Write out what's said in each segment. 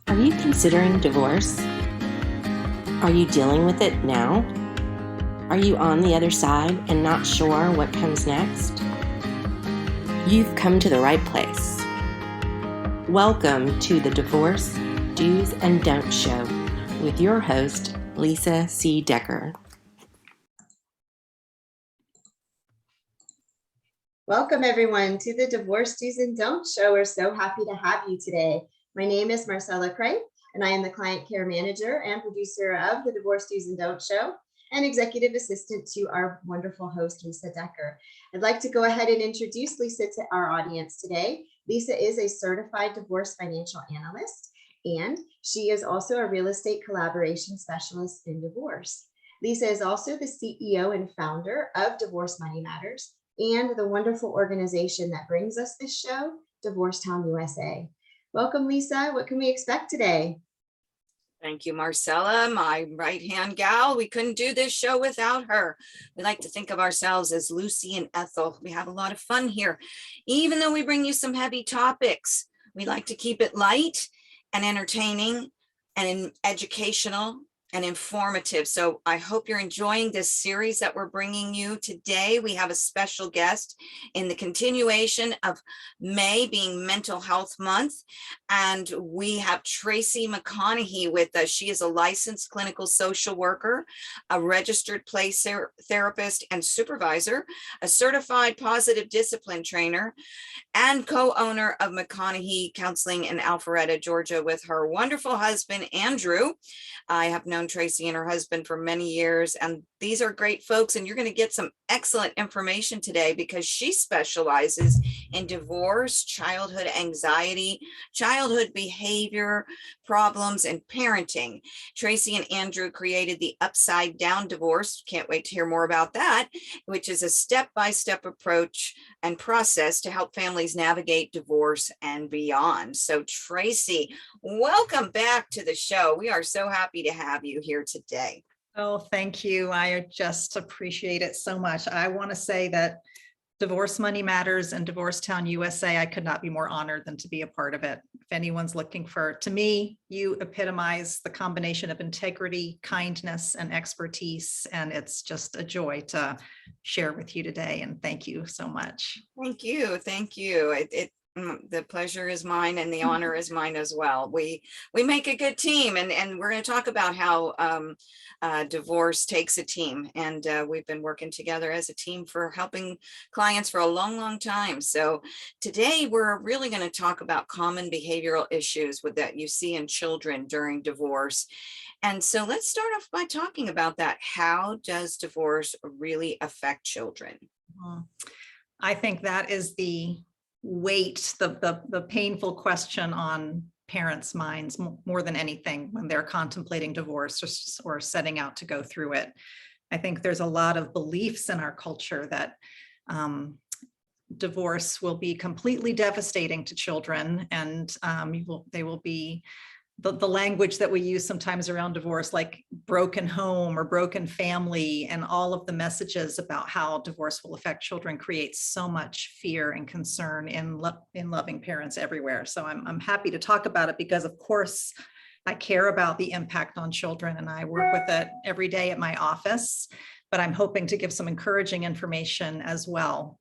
Are you considering divorce? Are you dealing with it now? Are you on the other side and not sure what comes next? You've come to the right place. Welcome to the Divorce Do's and Don'ts Show with your host, Lisa C. Decker. Welcome everyone to the Divorce Do's and Don'ts Show. We're so happy to have you today. My name is Marcella Craig, and I am the Client Care Manager and producer of the Divorce Do's and Don'ts Show and executive assistant to our wonderful host, Lisa Decker. I'd like to go ahead and introduce Lisa to our audience today. Lisa is a certified divorce financial analyst, and she is also a real estate collaboration specialist in divorce. Lisa is also the CEO and founder of Divorce Money Matters and the wonderful organization that brings us this show, Divorcetown USA. Welcome, Lisa. What can we expect today? Thank you, Marcella, my right-hand gal. We couldn't do this show without her. We like to think of ourselves as Lucy and Ethel. We have a lot of fun here. Even though we bring you some heavy topics, we like to keep it light and entertaining and educational and informative. So I hope you're enjoying this series that we're bringing you today. We have a special guest in the continuation of May being Mental Health Month. And we have Tracy McConaghie with us. She is a licensed clinical social worker, a registered play therapist and supervisor, a certified positive discipline trainer, and co-owner of McConaghie Counseling in Alpharetta, Georgia, with her wonderful husband, Andrew. I have known Tracy and her husband for many years, and these are great folks, and you're going to get some excellent information today because she specializes in divorce, childhood anxiety, childhood behavior problems, and parenting. Tracy and Andrew created the Upside Down Divorce. Can't wait to hear more about that, which is a step-by-step approach and process to help families navigate divorce and beyond. So Tracy, welcome back to the show. We are so happy to have you here today. Oh, thank you. I just appreciate it so much. I want to say that Divorce Money Matters and Divorcetown USA, I could not be more honored than to be a part of it. If anyone's looking for, to me, you epitomize the combination of integrity, kindness, and expertise. And it's just a joy to share with you today. And thank you so much. Thank you. Thank you. The pleasure is mine and the honor is mine as well. We make a good team, and we're going to talk about how divorce takes a team, and we've been working together as a team for helping clients for a long time. So today we're really going to talk about common behavioral issues that you see in children during divorce. And so let's start off by talking about that. How does divorce really affect children? I think that is the weight, the painful question on parents' minds more than anything when they're contemplating divorce or setting out to go through it. I think there's a lot of beliefs in our culture that divorce will be completely devastating to children, and they will be the language that we use sometimes around divorce, like broken home or broken family, and all of the messages about how divorce will affect children creates so much fear and concern in loving parents everywhere. So I'm happy to talk about it because, of course, I care about the impact on children and I work with it every day at my office, but I'm hoping to give some encouraging information as well,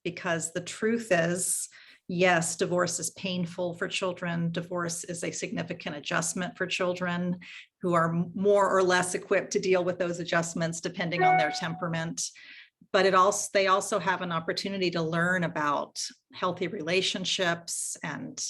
because the truth is, yes, divorce is painful for children. Divorce is a significant adjustment for children who are more or less equipped to deal with those adjustments depending on their temperament. But they also have an opportunity to learn about healthy relationships and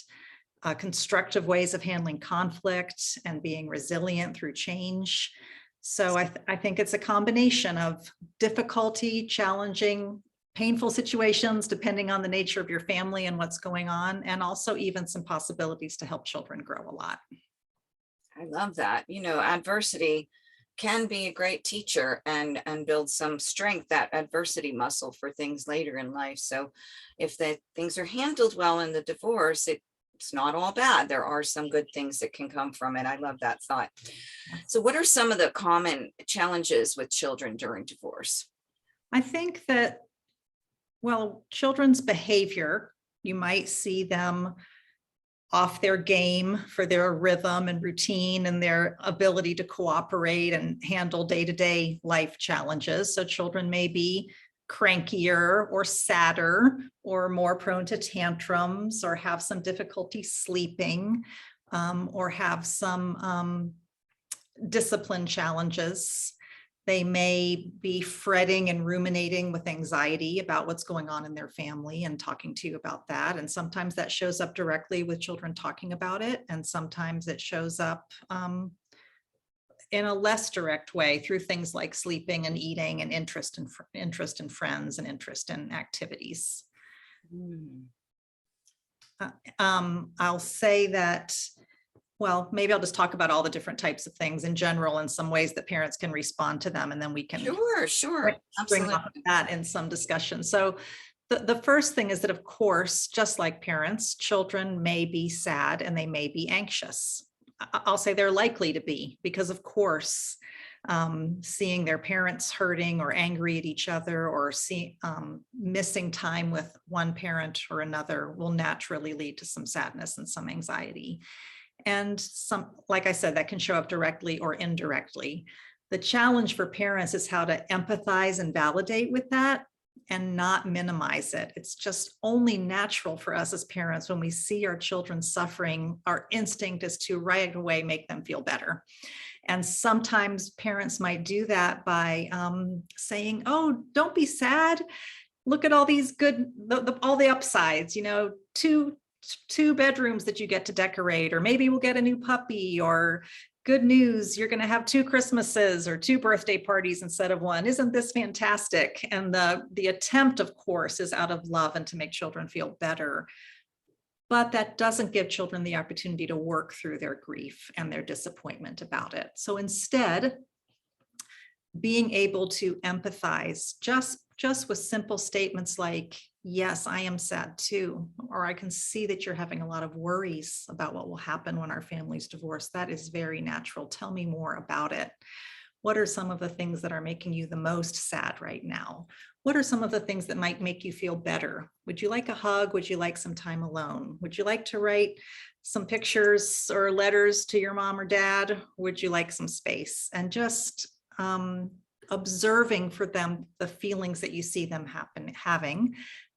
constructive ways of handling conflict and being resilient through change. So I think it's a combination of difficulty, challenging, painful situations, depending on the nature of your family and what's going on, and also even some possibilities to help children grow a lot. I love that. You know, adversity can be a great teacher and build some strength, that adversity muscle for things later in life. So if the things are handled well in the divorce, it's not all bad. There are some good things that can come from it. I love that thought. So what are some of the common challenges with children during divorce? I think that, well, children's behavior, you might see them off their game for their rhythm and routine and their ability to cooperate and handle day-to-day life challenges. So children may be crankier or sadder or more prone to tantrums or have some difficulty sleeping or have some discipline challenges. They may be fretting and ruminating with anxiety about what's going on in their family and talking to you about that. And sometimes that shows up directly with children talking about it. And sometimes it shows up in a less direct way through things like sleeping and eating and interest in friends and interest in activities. I'll say that, well, maybe I'll just talk about all the different types of things in general and some ways that parents can respond to them. And then we can Sure. bring Absolutely. up that in some discussion. So the first thing is that, of course, just like parents, children may be sad and they may be anxious. I'll say they're likely to be, because of course, seeing their parents hurting or angry at each other or missing time with one parent or another will naturally lead to some sadness and some anxiety. And some, like I said, that can show up directly or indirectly. The challenge for parents is how to empathize and validate with that and not minimize it. It's just only natural for us as parents when we see our children suffering, our instinct is to right away make them feel better. And sometimes parents might do that by saying, oh, don't be sad. Look at all these good, all the upsides, you know, two bedrooms that you get to decorate, or maybe we'll get a new puppy, or good news, you're going to have 2 Christmases or 2 birthday parties instead of 1. Isn't this fantastic? And the attempt, of course, is out of love and to make children feel better. But that doesn't give children the opportunity to work through their grief and their disappointment about it. So instead, being able to empathize just with simple statements like, yes, I am sad too, or I can see that you're having a lot of worries about what will happen when our family's divorced. That is very natural. Tell me more about it. What are some of the things that are making you the most sad right now? What are some of the things that might make you feel better? Would you like a hug? Would you like some time alone? Would you like to write some pictures or letters to your mom or dad? Would you like some space? And just observing for them the feelings that you see them having,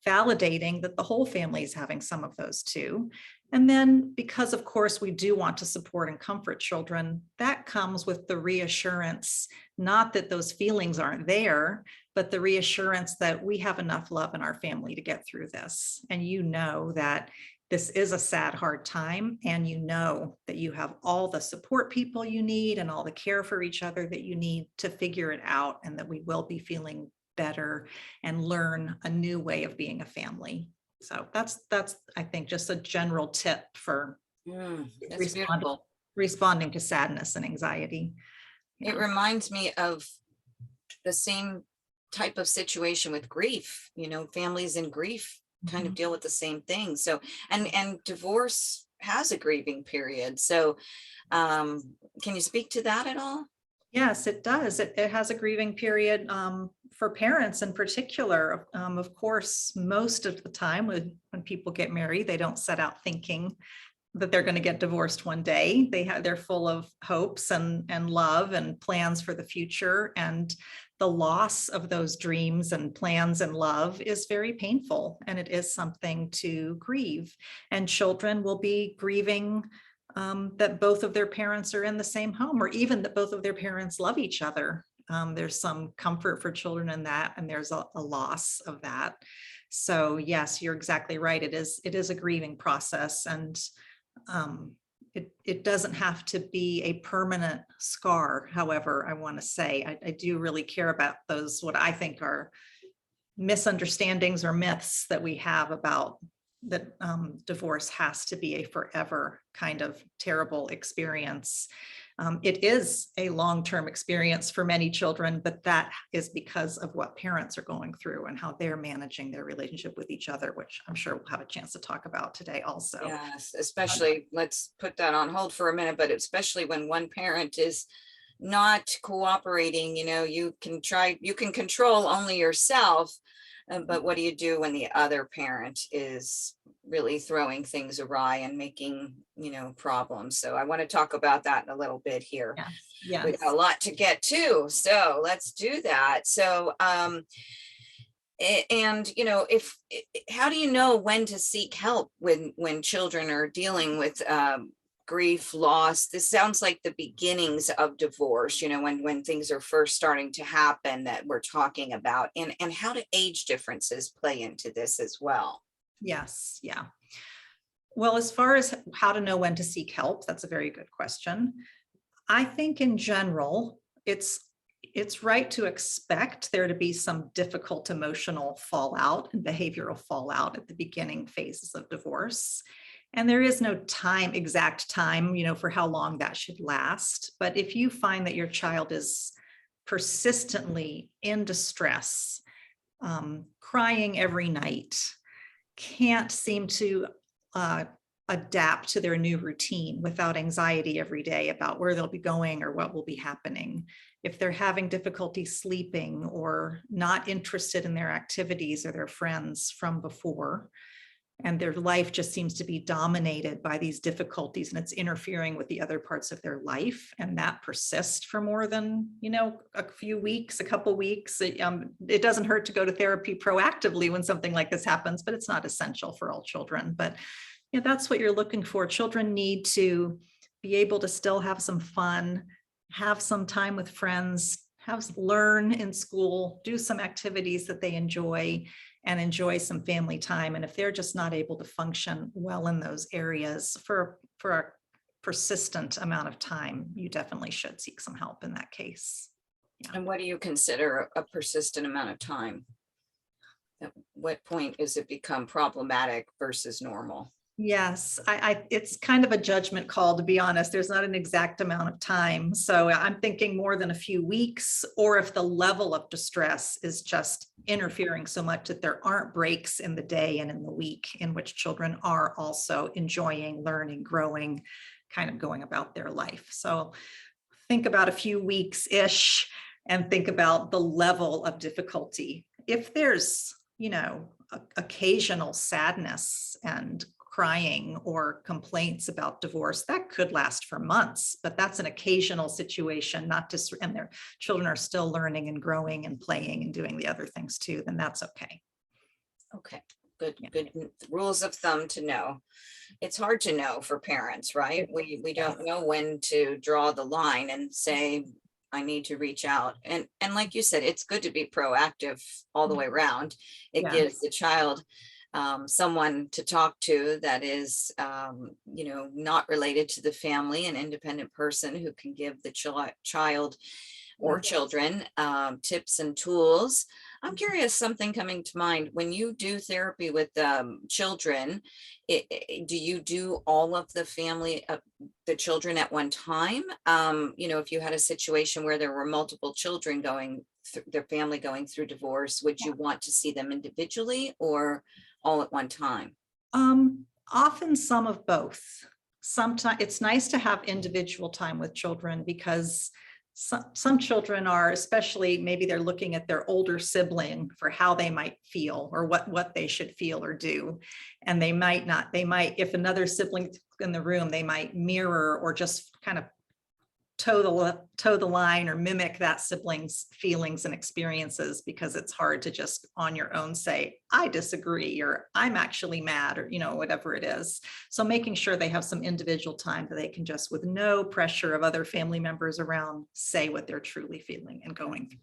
validating that the whole family is having some of those too. And then, because of course we do want to support and comfort children, that comes with the reassurance, not that those feelings aren't there, but the reassurance that we have enough love in our family to get through this. And you know that this is a sad, hard time, and you know that you have all the support people you need and all the care for each other that you need to figure it out, and that we will be feeling better and learn a new way of being a family. So that's I think just a general tip for responding to sadness and anxiety. It reminds me of the same type of situation with grief. You know, families in grief kind of deal with the same thing. So, and divorce has a grieving period. So can you speak to that at all? Yes, it does. It has a grieving period for parents in particular. Of course, most of the time when people get married, they don't set out thinking that they're going to get divorced one day. They're full of hopes and love and plans for the future. And the loss of those dreams and plans and love is very painful. And it is something to grieve. And children will be grieving that both of their parents are in the same home, or even that both of their parents love each other. There's some comfort for children in that, and there's a loss of that. So yes, you're exactly right. It is a grieving process, and it doesn't have to be a permanent scar. However, I want to say I do really care about those, what I think are misunderstandings or myths that we have about that divorce has to be a forever kind of terrible experience. It is a long-term experience for many children, but that is because of what parents are going through and how they're managing their relationship with each other, which I'm sure we'll have a chance to talk about today also. Yes, especially, let's put that on hold for a minute, but especially when one parent is not cooperating, you know, you can control only yourself. But what do you do when the other parent is really throwing things awry and making, problems. So I want to talk about that in a little bit here. Yes. We got a lot to get to, so let's do that. So, and if how do you know when to seek help when children are dealing with grief, loss? This sounds like the beginnings of divorce, when things are first starting to happen that we're talking about, and how do age differences play into this as well? Yes. Yeah. Well, as far as how to know when to seek help, that's a very good question. I think in general, it's right to expect there to be some difficult emotional fallout and behavioral fallout at the beginning phases of divorce. And there is no exact time, for how long that should last. But if you find that your child is persistently in distress, crying every night, can't seem to adapt to their new routine without anxiety every day about where they'll be going or what will be happening, if they're having difficulty sleeping or not interested in their activities or their friends from before, and their life just seems to be dominated by these difficulties and it's interfering with the other parts of their life, and that persists for more than, a few weeks, a couple weeks, it doesn't hurt to go to therapy proactively when something like this happens, but it's not essential for all children. But that's what you're looking for. Children need to be able to still have some fun, have some time with friends, learn in school, do some activities that they enjoy, and enjoy some family time. And if they're just not able to function well in those areas for a persistent amount of time, you definitely should seek some help in that case. Yeah. And what do you consider a persistent amount of time? At what point does it become problematic versus normal? Yes, it's kind of a judgment call, to be honest. There's not an exact amount of time. So I'm thinking more than a few weeks, or if the level of distress is just interfering so much that there aren't breaks in the day and in the week in which children are also enjoying, learning, growing, kind of going about their life. So think about a few weeks-ish and think about the level of difficulty. If there's, occasional sadness and crying or complaints about divorce, that could last for months, but that's an occasional situation, and their children are still learning and growing and playing and doing the other things too, then that's okay. Okay, good rules of thumb to know. It's hard to know for parents, right? We don't know when to draw the line and say, I need to reach out. And like you said, it's good to be proactive all the way around. It gives the child someone to talk to that is, not related to the family, an independent person who can give the child or children tips and tools. I'm curious, something coming to mind, when you do therapy with children, do you do all of the family, the children at one time? If you had a situation where there were multiple children their family going through divorce, would you want to see them individually or all at one time? Often some of both. Sometimes it's nice to have individual time with children because some children are, especially maybe they're looking at their older sibling for how they might feel or what they should feel or do. And they might, if another sibling in the room, they might mirror or just kind of toe the line or mimic that sibling's feelings and experiences, because it's hard to just on your own say, I disagree, or I'm actually mad, or, whatever it is. So making sure they have some individual time that they can just, with no pressure of other family members around, say what they're truly feeling and going through.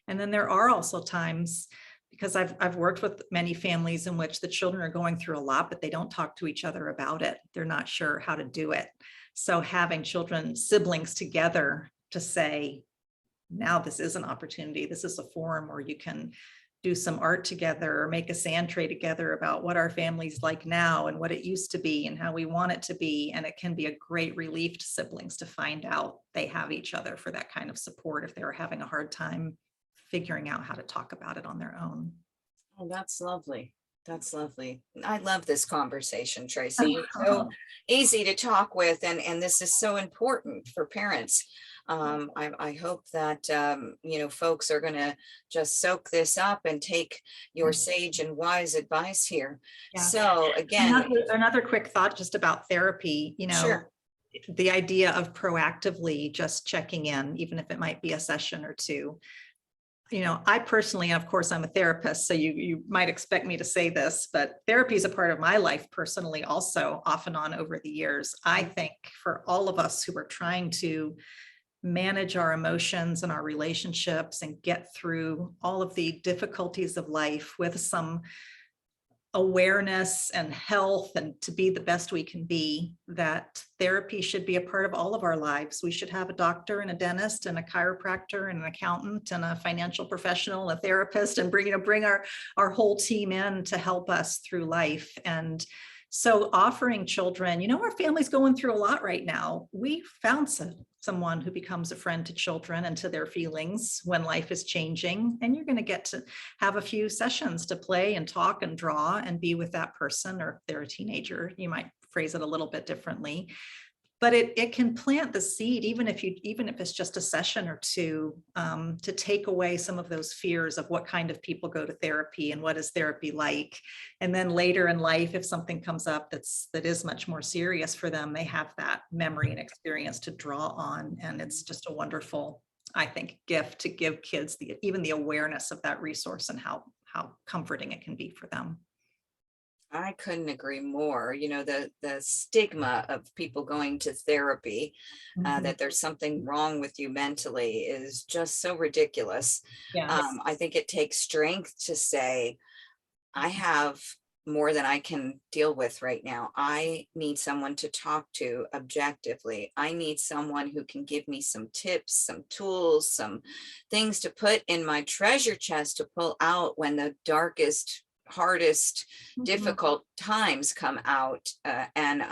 And then there are also times, because I've worked with many families in which the children are going through a lot, but they don't talk to each other about it. They're not sure how to do it. So having siblings together to say, now this is an opportunity, this is a forum where you can do some art together or make a sand tray together about what our family's like now and what it used to be and how we want it to be. And it can be a great relief to siblings to find out they have each other for that kind of support if they're having a hard time figuring out how to talk about it on their own. Oh, that's lovely. That's lovely. I love this conversation, Tracy. You're so easy to talk with, and this is so important for parents. I hope that, you know, folks are going to just soak this up and take your sage and wise advice here. Yeah. So again, Another quick thought just about therapy, you know, sure. the idea of proactively just checking in, even if it might be a session or two. You know, I personally, of course, I'm a therapist, so you might expect me to say this, but therapy is a part of my life personally, also off and on over the years. I think for all of us who are trying to manage our emotions and our relationships and get through all of the difficulties of life with some awareness and health and to be the best we can be, that therapy should be a part of all of our lives. We should have a doctor and a dentist and a chiropractor and an accountant and a financial professional, a therapist, and bring our whole team in to help us through life. And so offering children, you know, our family's going through a lot right now. We found someone who becomes a friend to children and to their feelings when life is changing. And you're going to get to have a few sessions to play and talk and draw and be with that person, or if they're a teenager, you might phrase it a little bit differently. But it can plant the seed, even if it's just a session or two, to take away some of those fears of what kind of people go to therapy and what is therapy like. And then later in life, if something comes up that is much more serious for them, they have that memory and experience to draw on. And it's just a wonderful, I think, gift to give kids even the awareness of that resource and how comforting it can be for them. I couldn't agree more. You know, the stigma of people going to therapy, that there's something wrong with you mentally, is just so ridiculous. Yes. I think it takes strength to say, I have more than I can deal with right now. I need someone to talk to objectively. I need someone who can give me some tips, some tools, some things to put in my treasure chest to pull out when the darkest, hardest, difficult times come out, and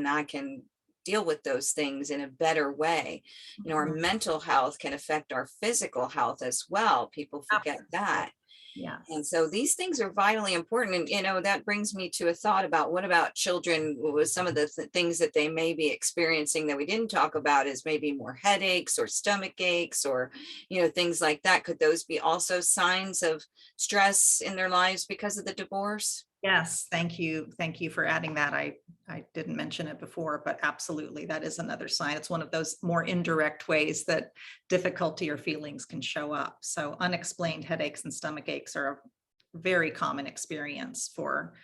I can deal with those things in a better way. You know, our mental health can affect our physical health as well. People forget that. Yeah. And so these things are vitally important. And, you know, that brings me to a thought about what about children with some of the things that they may be experiencing that we didn't talk about, is maybe more headaches or stomach aches or, you know, things like that. Could those be also signs of stress in their lives because of the divorce? Yes, thank you. Thank you for adding that. I didn't mention it before, but absolutely, that is another sign. It's one of those more indirect ways that difficulty or feelings can show up. So unexplained headaches and stomach aches are a very common experience for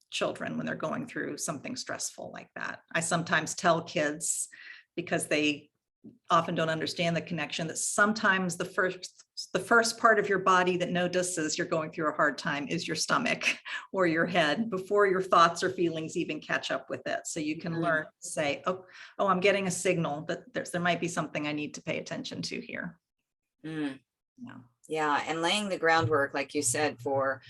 children when they're going through something stressful like that. I sometimes tell kids, because they often don't understand the connection, that sometimes the first part of your body that notices you're going through a hard time is your stomach or your head before your thoughts or feelings even catch up with it. So you can learn to say, oh, I'm getting a signal that there might be something I need to pay attention to here. Yeah, and laying the groundwork, like you said, for,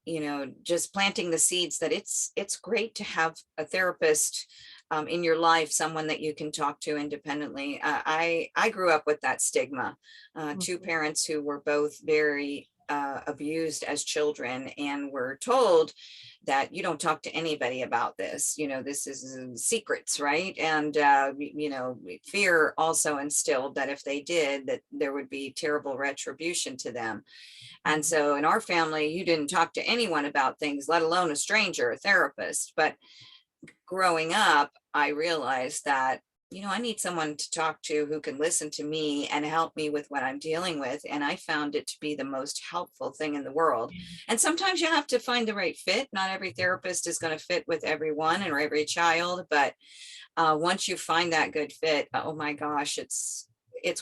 you know, just planting the seeds that it's great to have a therapist in your life, someone that you can talk to independently. I grew up with that stigma. Two parents who were both very abused as children, and were told that you don't talk to anybody about this. You know, this is secrets, right? And, you know, fear also instilled that if they did, that there would be terrible retribution to them. And so in our family, you didn't talk to anyone about things, let alone a stranger, a therapist. But growing up, I realized that, you know, I need someone to talk to who can listen to me and help me with what I'm dealing with. And I found it to be the most helpful thing in the world. And sometimes you have to find the right fit. Not every therapist is going to fit with everyone or every child, but once you find that good fit, oh my gosh, it's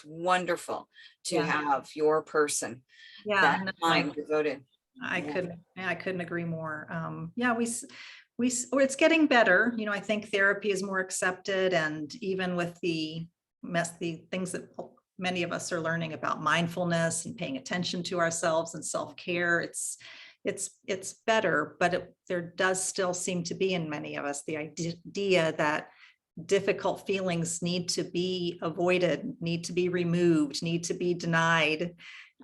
wonderful to have your person, that time devoted. I couldn't agree more. It's getting better. You know, I think therapy is more accepted, and even with the things that many of us are learning about mindfulness and paying attention to ourselves and self-care, it's better, but there does still seem to be in many of us the idea that difficult feelings need to be avoided, need to be removed, need to be denied.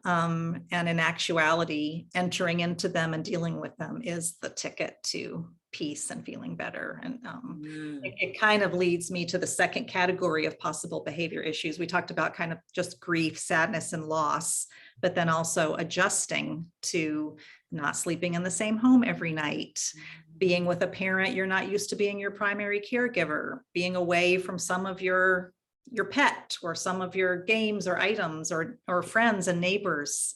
And in actuality, entering into them and dealing with them is the ticket to peace and feeling better. And it kind of leads me to the second category of possible behavior issues. We talked about kind of just grief, sadness, and loss, but then also adjusting to not sleeping in the same home every night, being with a parent you're not used to being your primary caregiver, being away from some of your pet or some of your games or items or friends and neighbors,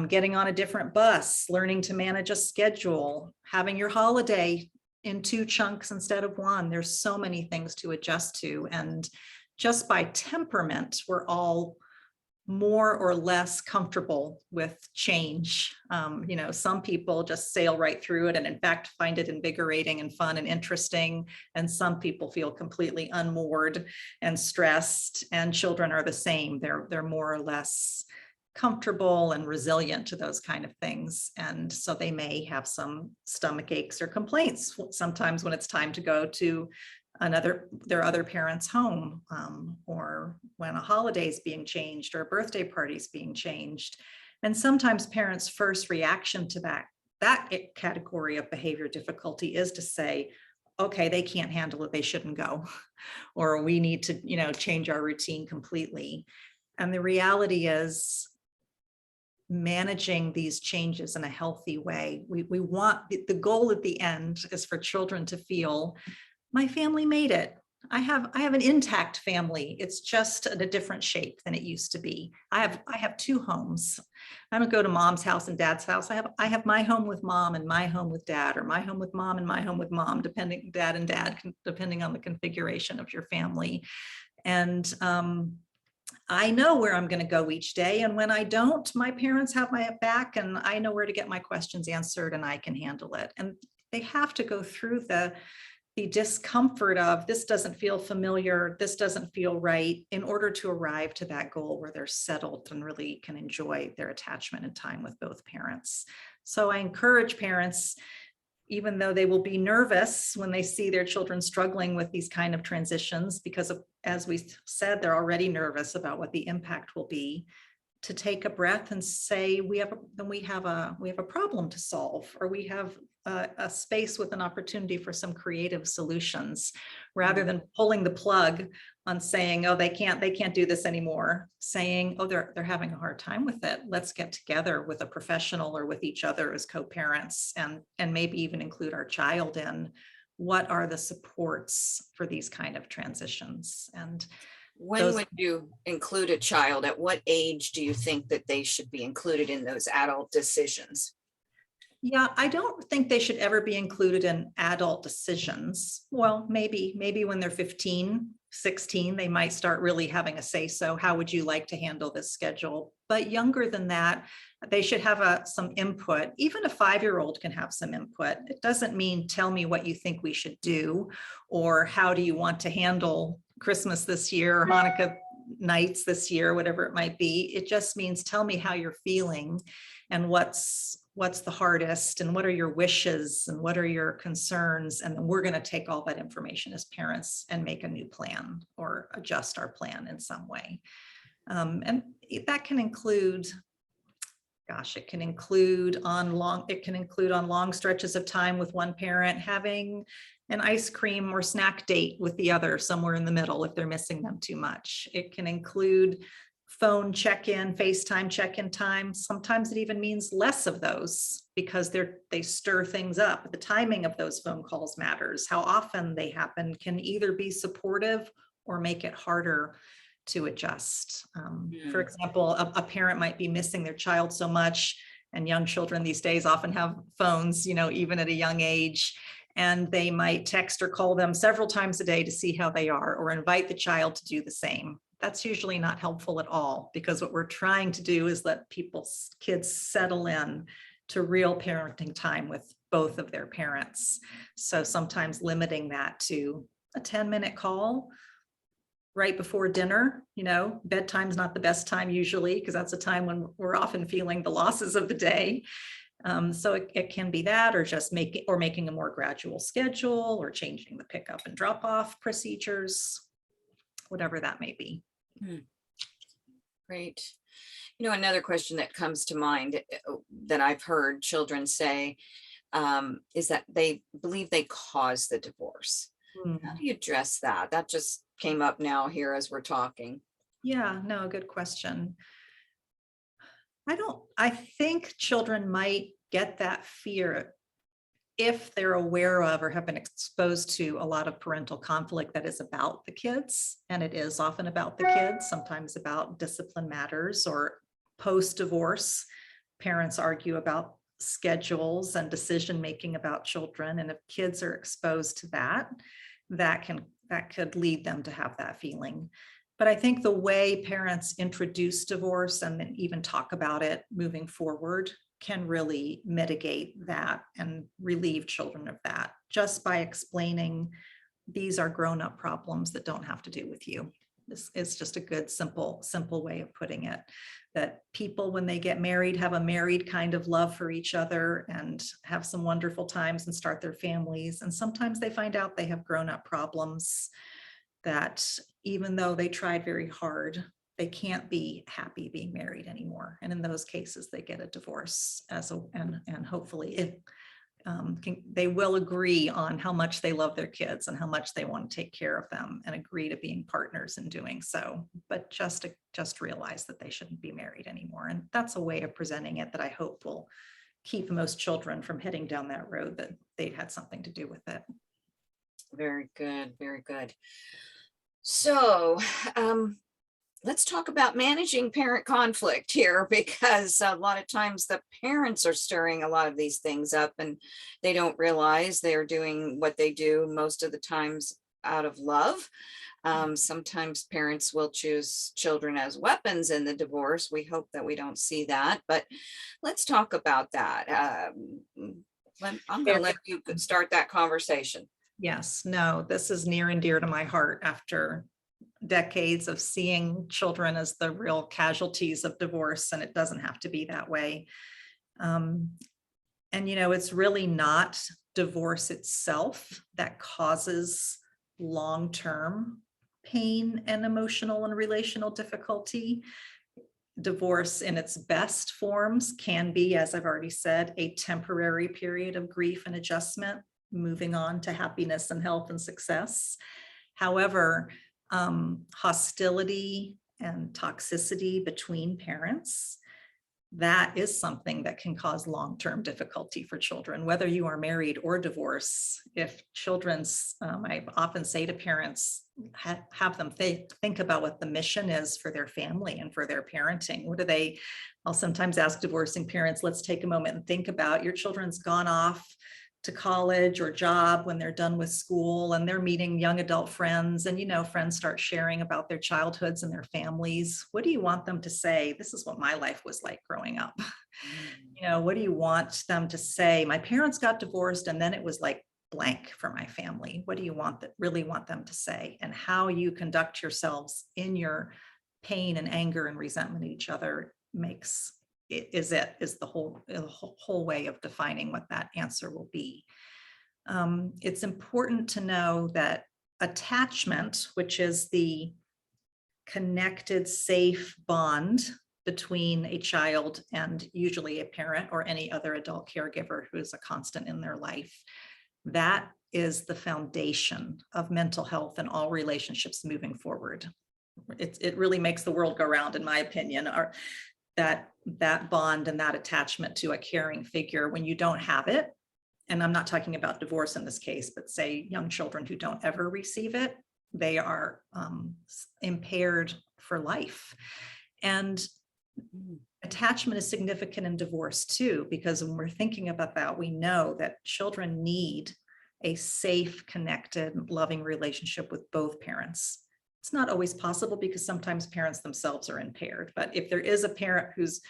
getting on a different bus, learning to manage a schedule, having your holiday in 2 chunks instead of 1. There's so many things to adjust to. And just by temperament, we're all more or less comfortable with change. You know, some people just sail right through it and in fact find it invigorating and fun and interesting. And some people feel completely unmoored and stressed, and children are the same. They're more or less comfortable and resilient to those kind of things. And so they may have some stomach aches or complaints sometimes when it's time to go to their other parent's home, or when a holiday is being changed or a birthday party is being changed. And sometimes parents' first reaction to that category of behavior difficulty is to say, okay, they can't handle it, they shouldn't go, or we need to, you know, change our routine completely. And the reality is, managing these changes in a healthy way, we want the goal at the end is for children to feel, my family made it. I have an intact family. It's just in a different shape than it used to be. I have 2 homes. I don't go to mom's house and dad's house. I have my home with mom and my home with dad, or my home with mom and my home with mom, depending on the configuration of your family. And I know where I'm going to go each day. And when I don't, my parents have my back and I know where to get my questions answered and I can handle it. And they have to go through the discomfort of, this doesn't feel familiar, this doesn't feel right, in order to arrive to that goal where they're settled and really can enjoy their attachment and time with both parents. So I encourage parents, even though they will be nervous when they see their children struggling with these kind of transitions, because as we said, they're already nervous about what the impact will be, to take a breath and say, we have a problem to solve, or we have a space with an opportunity for some creative solutions, rather than pulling the plug on saying, oh, they can't do this anymore, saying, oh, they're having a hard time with it. Let's get together with a professional or with each other as co-parents, and maybe even include our child in what are the supports for these kind of transitions. And when would you include a child? At what age do you think that they should be included in those adult decisions? Yeah, I don't think they should ever be included in adult decisions. Well, maybe when they're 15, 16, they might start really having a say so. How would you like to handle this schedule? But younger than that, they should have some input. Even a 5-year-old can have some input. It doesn't mean tell me what you think we should do, or how do you want to handle Christmas this year, or Hanukkah nights this year, whatever it might be. It just means tell me how you're feeling and what's the hardest, and what are your wishes, and what are your concerns, and then we're going to take all that information as parents and make a new plan or adjust our plan in some way. And that can include, it can include on long stretches of time with one parent having an ice cream or snack date with the other somewhere in the middle if they're missing them too much. It can include phone check-in, FaceTime check-in time. Sometimes it even means less of those, because they stir things up. The timing of those phone calls matters. How often they happen can either be supportive or make it harder to adjust. For example, a parent might be missing their child so much, and young children these days often have phones, even at a young age, and they might text or call them several times a day to see how they are, or invite the child to do the same. That's usually not helpful at all, because what we're trying to do is let kids settle in to real parenting time with both of their parents. So sometimes limiting that to a 10-minute call right before dinner. Bedtime's not the best time usually, because that's a time when we're often feeling the losses of the day. So it can be that, or just making a more gradual schedule, or changing the pickup and drop off procedures, whatever that may be. Great. Another question that comes to mind that I've heard children say is that they believe they caused the divorce. How do you address that? That just came up now here as we're talking. Yeah, no, good question. I think children might get that fear if they're aware of or have been exposed to a lot of parental conflict that is about the kids. And it is often about the kids, sometimes about discipline matters, or post-divorce, parents argue about schedules and decision-making about children. And if kids are exposed to that, that could lead them to have that feeling. But I think the way parents introduce divorce and then even talk about it moving forward can really mitigate that and relieve children of that, just by explaining these are grown-up problems that don't have to do with you. This is just a good, simple way of putting it, that people, when they get married, have a married kind of love for each other and have some wonderful times and start their families. And sometimes they find out they have grown-up problems that, even though they tried very hard, they can't be happy being married anymore. And in those cases, they get a divorce and hopefully they will agree on how much they love their kids and how much they want to take care of them and agree to being partners in doing so. But just realize that they shouldn't be married anymore. And that's a way of presenting it that I hope will keep most children from heading down that road, that they had something to do with it. Very good. Very good. So, let's talk about managing parent conflict here, because a lot of times the parents are stirring a lot of these things up and they don't realize they're doing what they do most of the times out of love. Sometimes parents will choose children as weapons in the divorce. We hope that we don't see that, but let's talk about that. I'm going to let you start that conversation. Yes, no, this is near and dear to my heart after decades of seeing children as the real casualties of divorce, and it doesn't have to be that way. And it's really not divorce itself that causes long-term pain and emotional and relational difficulty. Divorce in its best forms can be, as I've already said, a temporary period of grief and adjustment, moving on to happiness and health and success. However, hostility and toxicity between parents, that is something that can cause long-term difficulty for children, whether you are married or divorced. If children's, I often say to parents, have them think about what the mission is for their family and for their parenting. I'll sometimes ask divorcing parents, let's take a moment and think about your children's gone off to college or job when they're done with school, and they're meeting young adult friends, and friends start sharing about their childhoods and their families. What do you want them to say? This is what my life was like growing up. What do you want them to say? My parents got divorced and then it was like blank for my family. What do you really want them to say? And how you conduct yourselves in your pain and anger and resentment at each other is the whole way of defining what that answer will be. It's important to know that attachment, which is the connected, safe bond between a child and usually a parent or any other adult caregiver who is a constant in their life, that is the foundation of mental health and all relationships moving forward. It really makes the world go round, in my opinion. That bond and that attachment to a caring figure, when you don't have it, and I'm not talking about divorce in this case, but say young children who don't ever receive it, they are impaired for life. And attachment is significant in divorce too, because when we're thinking about that, we know that children need a safe, connected, loving relationship with both parents. It's not always possible because sometimes parents themselves are impaired, but if there is a parent who's,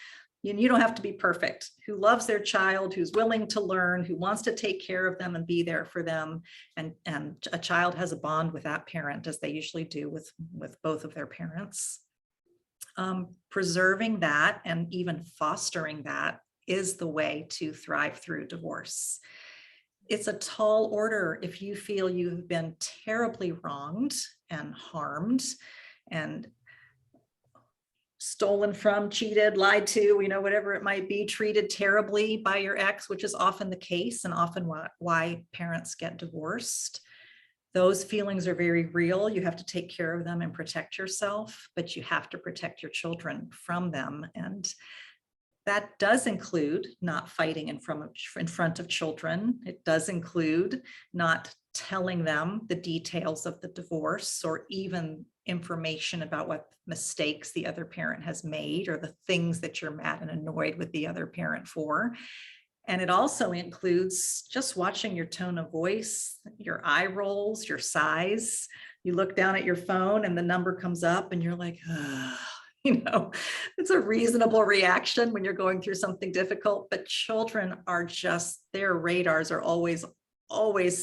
you don't have to be perfect, who loves their child, who's willing to learn, who wants to take care of them and be there for them, and a child has a bond with that parent, as they usually do with both of their parents. Preserving that and even fostering that is the way to thrive through divorce. It's a tall order if you feel you've been terribly wronged and harmed and stolen from, cheated, lied to, whatever it might be, treated terribly by your ex, which is often the case and often why parents get divorced. Those feelings are very real. You have to take care of them and protect yourself, but you have to protect your children from them. And that does include not fighting in front of children. It does include not telling them the details of the divorce or even information about what mistakes the other parent has made or the things that you're mad and annoyed with the other parent for. And it also includes just watching your tone of voice, your eye rolls, your sighs. You look down at your phone and the number comes up and you're like, it's a reasonable reaction when you're going through something difficult, but children are just, their radars are always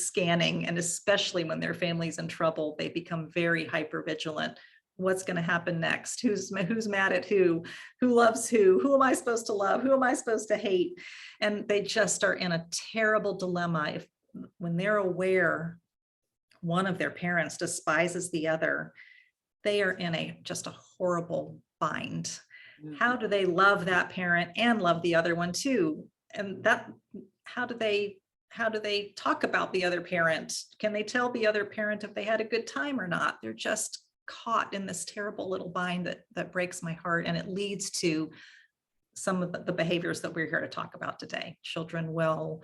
scanning. And especially when their family's in trouble, they become very hypervigilant. What's going to happen next? Who's mad at who loves who am I supposed to love? Who am I supposed to hate? And they just are in a terrible dilemma when they're aware one of their parents despises the other. They are in just a horrible bind. How do they love that parent and love the other one too? And how do they talk about the other parent? Can they tell the other parent if they had a good time or not? They're just caught in this terrible little bind that breaks my heart. And it leads to some of the behaviors that we're here to talk about today. Children will,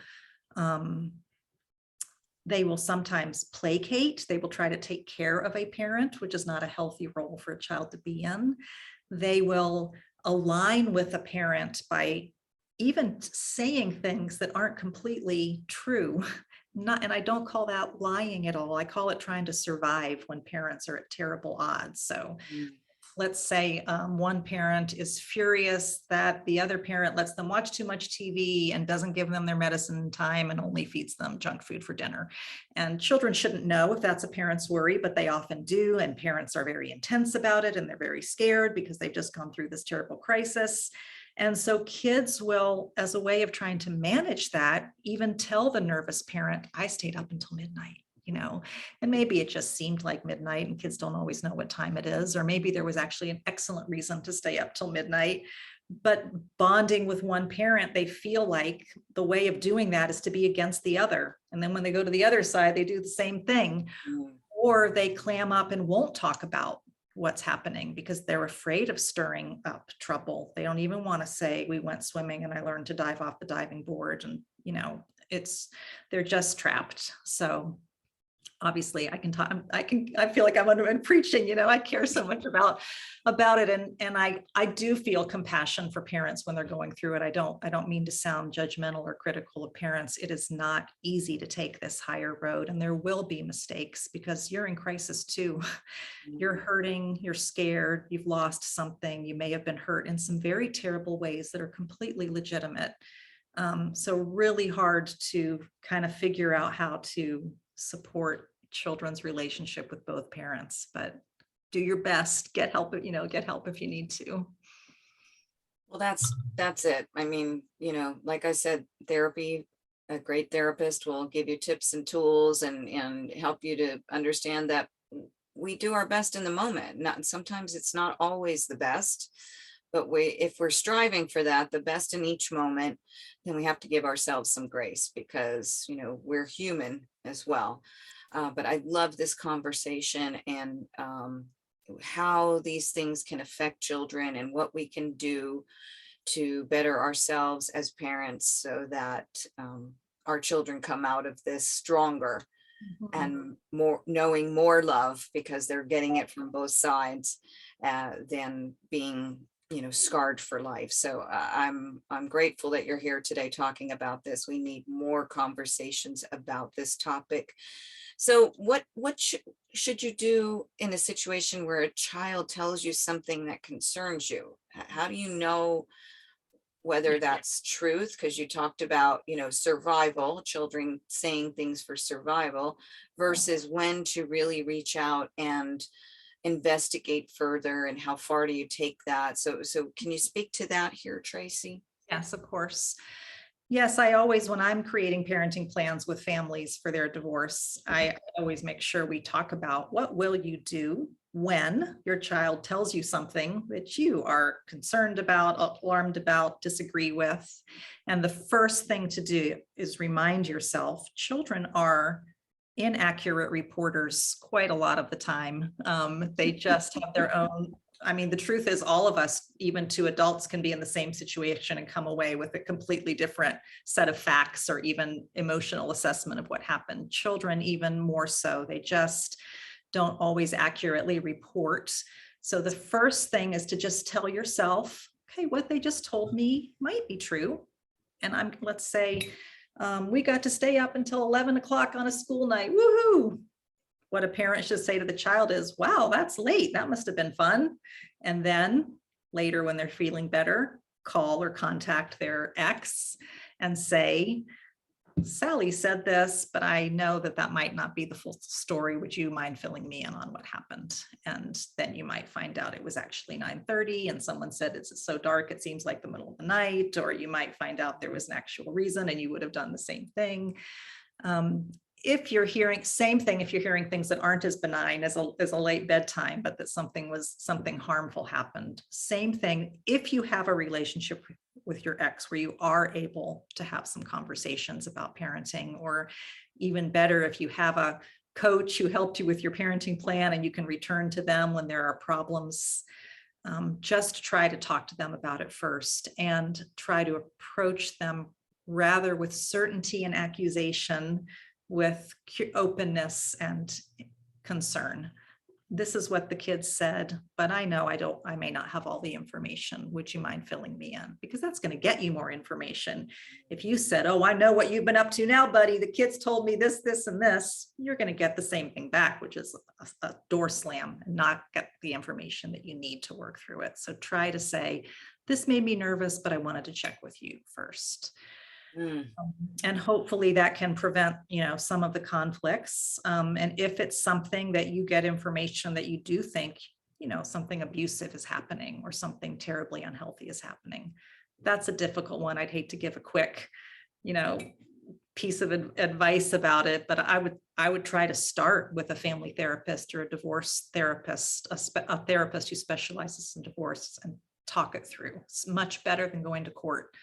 they will sometimes placate. They will try to take care of a parent, which is not a healthy role for a child to be in. They will align with a parent by even saying things that aren't completely true. And I don't call that lying at all. I call it trying to survive when parents are at terrible odds. So let's say one parent is furious that the other parent lets them watch too much TV and doesn't give them their medicine in time and only feeds them junk food for dinner. And children shouldn't know if that's a parent's worry, but they often do. And parents are very intense about it and they're very scared because they've just gone through this terrible crisis. And so kids will, as a way of trying to manage that, even tell the nervous parent, I stayed up until midnight, and maybe it just seemed like midnight and kids don't always know what time it is, or maybe there was actually an excellent reason to stay up till midnight. But bonding with one parent, they feel like the way of doing that is to be against the other. And then when they go to the other side, they do the same thing, or they clam up and won't talk about what's happening because they're afraid of stirring up trouble. They don't even want to say, we went swimming and I learned to dive off the diving board. And, they're just trapped. So obviously I can talk, I feel like I'm preaching, I care so much about it. And I do feel compassion for parents when they're going through it. I don't mean to sound judgmental or critical of parents. It is not easy to take this higher road, and there will be mistakes because you're in crisis too. You're hurting, you're scared, you've lost something. You may have been hurt in some very terrible ways that are completely legitimate. So really hard to kind of figure out how to support children's relationship with both parents, but do your best, get help if you need to. Well, that's it. I mean, like I said, therapy, a great therapist will give you tips and tools and help you to understand that we do our best in the moment. Sometimes it's not always the best, but if we're striving for that, the best in each moment, then we have to give ourselves some grace because, we're human as well. But I love this conversation and how these things can affect children and what we can do to better ourselves as parents so that our children come out of this stronger and knowing more love because they're getting it from both sides than being scarred for life. So I'm grateful that you're here today talking about this. We need more conversations about this topic. So what should you do in a situation where a child tells you something that concerns you? How do you know whether that's truth? Because you talked about, survival, children saying things for survival versus when to really reach out and investigate further, and how far do you take that? So can you speak to that here, Tracy? Yes, of course. Yes, I always, when I'm creating parenting plans with families for their divorce, I always make sure we talk about what will you do when your child tells you something that you are concerned about, alarmed about, disagree with. And the first thing to do is remind yourself, children are inaccurate reporters quite a lot of the time. They just have their own. I mean, the truth is all of us, even to adults, can be in the same situation and come away with a completely different set of facts or even emotional assessment of what happened. Children, even more so, they just don't always accurately report. So the first thing is to just tell yourself, okay, what they just told me might be true. And let's say we got to stay up until 11 o'clock on a school night. Woohoo! What a parent should say to the child is, wow, that's late. That must have been fun. And then later, when they're feeling better, call or contact their ex and say, Sally said this, but I know that that might not be the full story. Would you mind filling me in on what happened? And then you might find out it was actually 9:30 and someone said it's so dark, it seems like the middle of the night, or you might find out there was an actual reason and you would have done the same thing. If you're hearing, same thing, if you're hearing things that aren't as benign as a late bedtime, but that something harmful happened. Same thing, if you have a relationship with your ex where you are able to have some conversations about parenting, or even better, if you have a coach who helped you with your parenting plan and you can return to them when there are problems, just try to talk to them about it first and try to approach them rather with certainty and accusation, with openness and concern. This is what the kids said, but I know I may not have all the information. Would you mind filling me in? Because that's going to get you more information. If you said, oh, I know what you've been up to now, buddy. The kids told me this, this, and this. You're going to get the same thing back, which is a door slam and not get the information that you need to work through it. So try to say, this made me nervous, but I wanted to check with you first. And hopefully that can prevent, some of the conflicts. And if it's something that you get information that you do think, something abusive is happening or something terribly unhealthy is happening, that's a difficult one. I'd hate to give a quick, piece of advice about it, but I would try to start with a family therapist or a divorce therapist, a therapist who specializes in divorce, and talk it through. It's much better than going to court.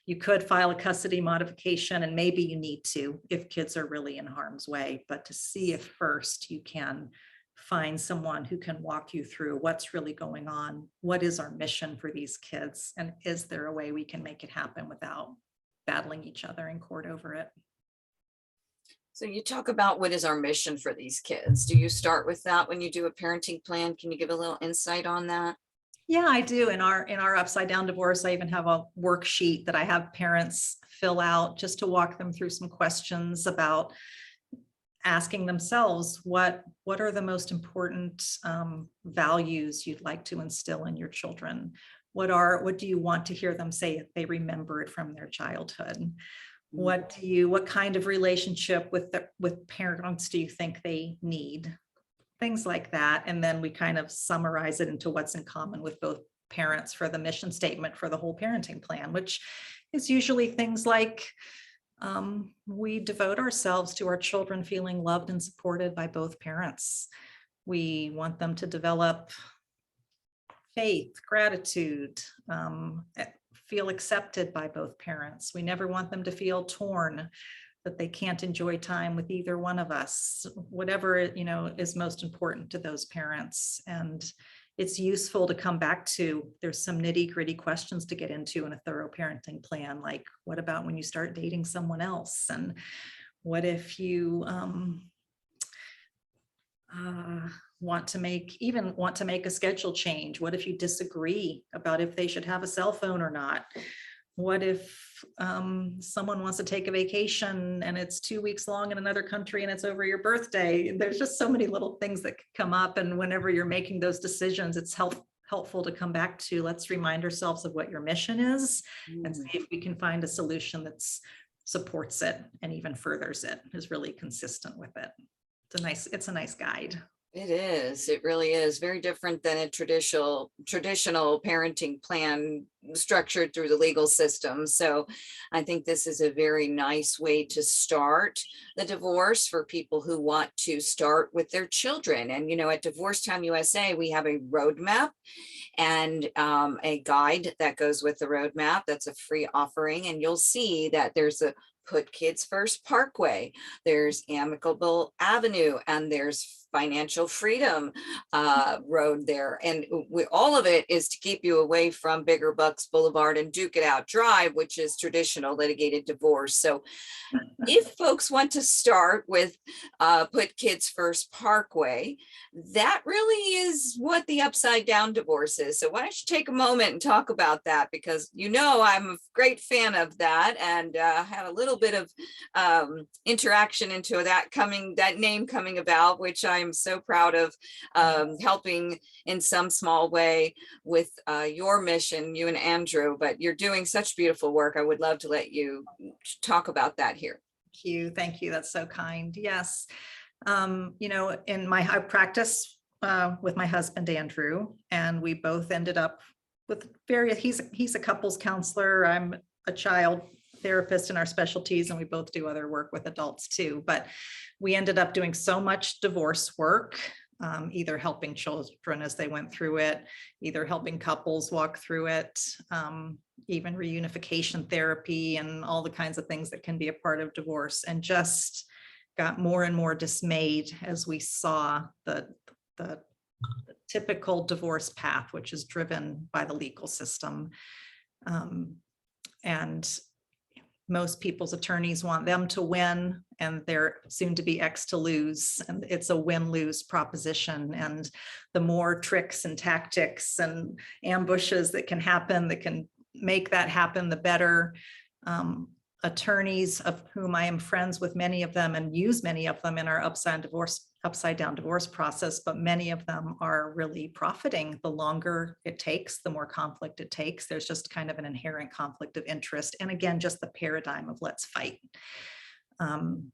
You could file a custody modification, and maybe you need to if kids are really in harm's way, but to see if first you can find someone who can walk you through what's really going on, what is our mission for these kids, and is there a way we can make it happen without battling each other in court over it. So you talk about what is our mission for these kids. Do you start with that when you do a parenting plan? Can you give a little insight on that? Yeah, I do. In our upside down divorce, I even have a worksheet that I have parents fill out just to walk them through some questions about asking themselves what are the most important values you'd like to instill in your children? What do you want to hear them say if they remember it from their childhood? What kind of relationship with parents do you think they need? Things like that. And then we kind of summarize it into what's in common with both parents for the mission statement for the whole parenting plan, which is usually things like we devote ourselves to our children feeling loved and supported by both parents. We want them to develop faith, gratitude, feel accepted by both parents. We never want them to feel torn, that they can't enjoy time with either one of us, whatever, is most important to those parents. And it's useful to come back to, there's some nitty-gritty questions to get into in a thorough parenting plan. Like, what about when you start dating someone else? And what if you want to make a schedule change? What if you disagree about if they should have a cell phone or not? What if someone wants to take a vacation and it's 2 weeks long in another country and it's over your birthday? There's just so many little things that could come up. And whenever you're making those decisions, it's helpful to come back to, let's remind ourselves of what your mission is and see if we can find a solution that supports it and even furthers it, is really consistent with it. It's a nice guide. It is. It really is very different than a traditional parenting plan structured through the legal system. So I think this is a very nice way to start the divorce for people who want to start with their children. And, you know, at Divorce Time USA, we have a roadmap and a guide that goes with the roadmap. That's a free offering. And you'll see that there's a Put Kids First Parkway, there's Amicable Avenue, and there's Financial Freedom Road there. And all of it is to keep you away from Bigger Bucks Boulevard and Duke It Out Drive, which is traditional litigated divorce. So if folks want to start with Put Kids First Parkway, that really is what the upside down divorce is. So why don't you take a moment and talk about that? Because, you know, I'm a great fan of that, and had a little bit of interaction into that name coming about, which I'm so proud of, helping in some small way with your mission, you and Andrew. But you're doing such beautiful work. I would love to let you talk about that here. Thank you. That's so kind. Yes. You know, in my practice with my husband, Andrew, and we both ended up with he's a couples counselor. I'm a child therapist in our specialties, and we both do other work with adults too. But we ended up doing so much divorce work, either helping children as they went through it, either helping couples walk through it, even reunification therapy and all the kinds of things that can be a part of divorce, and just got more and more dismayed as we saw the typical divorce path, which is driven by the legal system. And most people's attorneys want them to win, and they're soon to be X to lose. And it's a win-lose proposition. And the more tricks and tactics and ambushes that can happen, that can make that happen, the better. Attorneys, of whom I am friends with many of them and use many of them in our upside down divorce process, but many of them are really profiting. The longer it takes, the more conflict it takes. There's just kind of an inherent conflict of interest. And again, just the paradigm of let's fight. And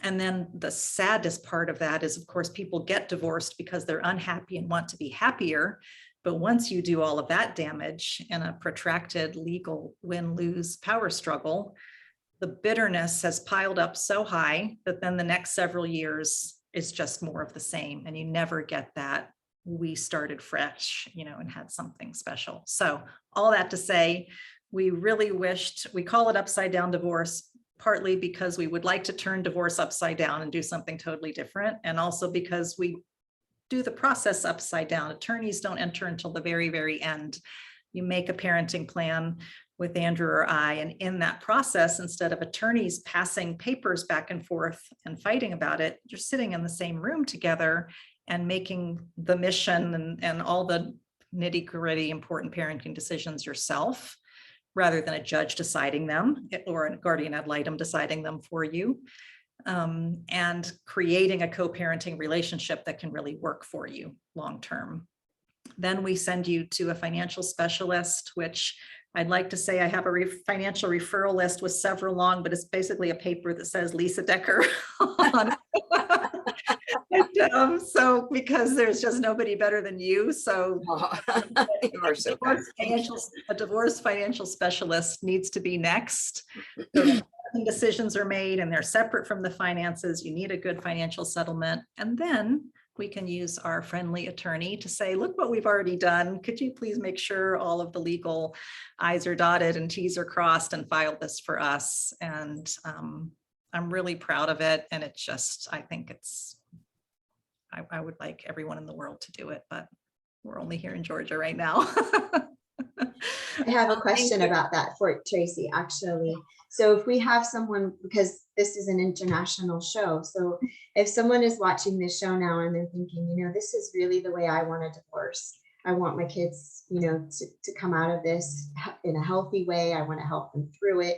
then the saddest part of that is, of course, people get divorced because they're unhappy and want to be happier. But once you do all of that damage in a protracted legal win-lose power struggle, the bitterness has piled up so high that then the next several years is just more of the same. And you never get that we started fresh, you know, and had something special. So all that to say, we really wished, we call it upside down divorce, partly because we would like to turn divorce upside down and do something totally different. And also because we do the process upside down. Attorneys don't enter until the very, very end. You make a parenting plan with Andrew or I, and in that process, instead of attorneys passing papers back and forth and fighting about it, you're sitting in the same room together and making the mission and all the nitty-gritty important parenting decisions yourself, rather than a judge deciding them or a guardian ad litem deciding them for you. And creating a co-parenting relationship that can really work for you long-term. Then we send you to a financial specialist, which I'd like to say I have a financial referral list with several long, but it's basically a paper that says Lisa Decker on it. And, so because there's just nobody better than you. So, You are so a divorce financial specialist needs to be next. So decisions are made and they're separate from the finances. You need a good financial settlement. And then we can use our friendly attorney to say, look what we've already done. Could you please make sure all of the legal I's are dotted and T's are crossed and file this for us? And I'm really proud of it. And it's just, I think I would like everyone in the world to do it, but we're only here in Georgia right now. I have a question about that for Tracy, actually. So if we have someone, because this is an international show, so if someone is watching this show now and they're thinking, you know, this is really the way I want a divorce. I want my kids, you know, to come out of this in a healthy way. I want to help them through it.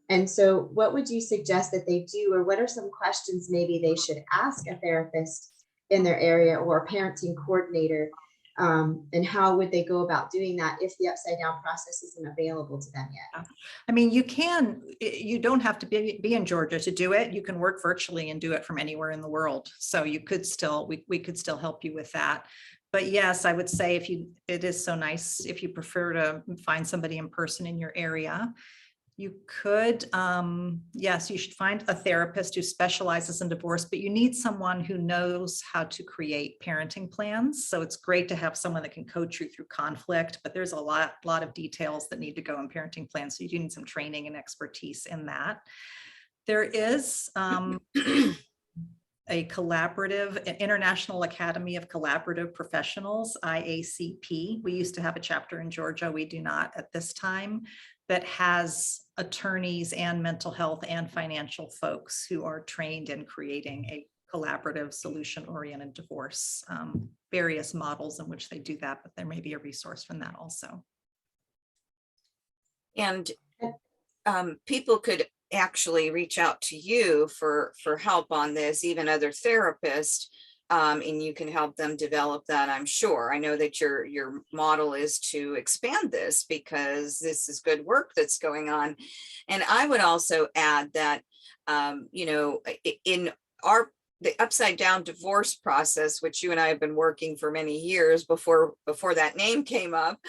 And so what would you suggest that they do, or what are some questions maybe they should ask a therapist in their area or a parenting coordinator? And how would they go about doing that if the upside down process isn't available to them yet? I mean, you don't have to be in Georgia to do it. You can work virtually and do it from anywhere in the world. So you could still, we could still help you with that. But yes, I would say it is so nice if you prefer to find somebody in person in your area. You could, yes, you should find a therapist who specializes in divorce, but you need someone who knows how to create parenting plans. So it's great to have someone that can coach you through conflict, but there's a lot of details that need to go in parenting plans. So you do need some training and expertise in that. There is a collaborative, an International Academy of Collaborative Professionals, IACP. We used to have a chapter in Georgia. We do not at this time, that has attorneys and mental health and financial folks who are trained in creating a collaborative solution-oriented divorce, various models in which they do that, but there may be a resource from that also. And people could actually reach out to you for help on this, even other therapists, and you can help them develop that, I'm sure. I know that your model is to expand this because this is good work that's going on. And I would also add that, you know, in the upside down divorce process, which you and I have been working for many years before that name came up,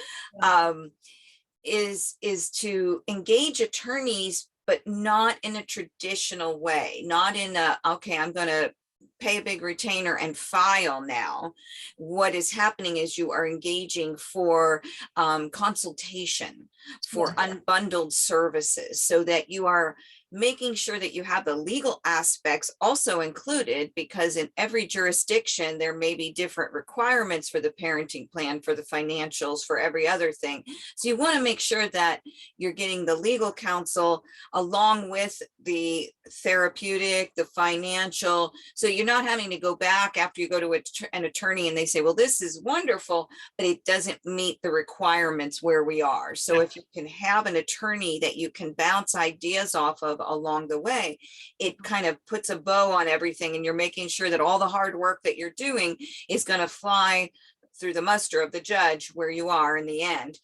is to engage attorneys, but not in a traditional way, not in a, okay, I'm going to pay a big retainer and file now. What is happening is you are engaging for consultation, for unbundled services, so that you are making sure that you have the legal aspects also included, because in every jurisdiction, there may be different requirements for the parenting plan, for the financials, for every other thing. So you want to make sure that you're getting the legal counsel along with the therapeutic, the financial. So you're not having to go back after you go to an attorney and they say, well, this is wonderful, but it doesn't meet the requirements where we are. So if you can have an attorney that you can bounce ideas off of along the way, it kind of puts a bow on everything, and you're making sure that all the hard work that you're doing is going to fly through the muster of the judge where you are in the end.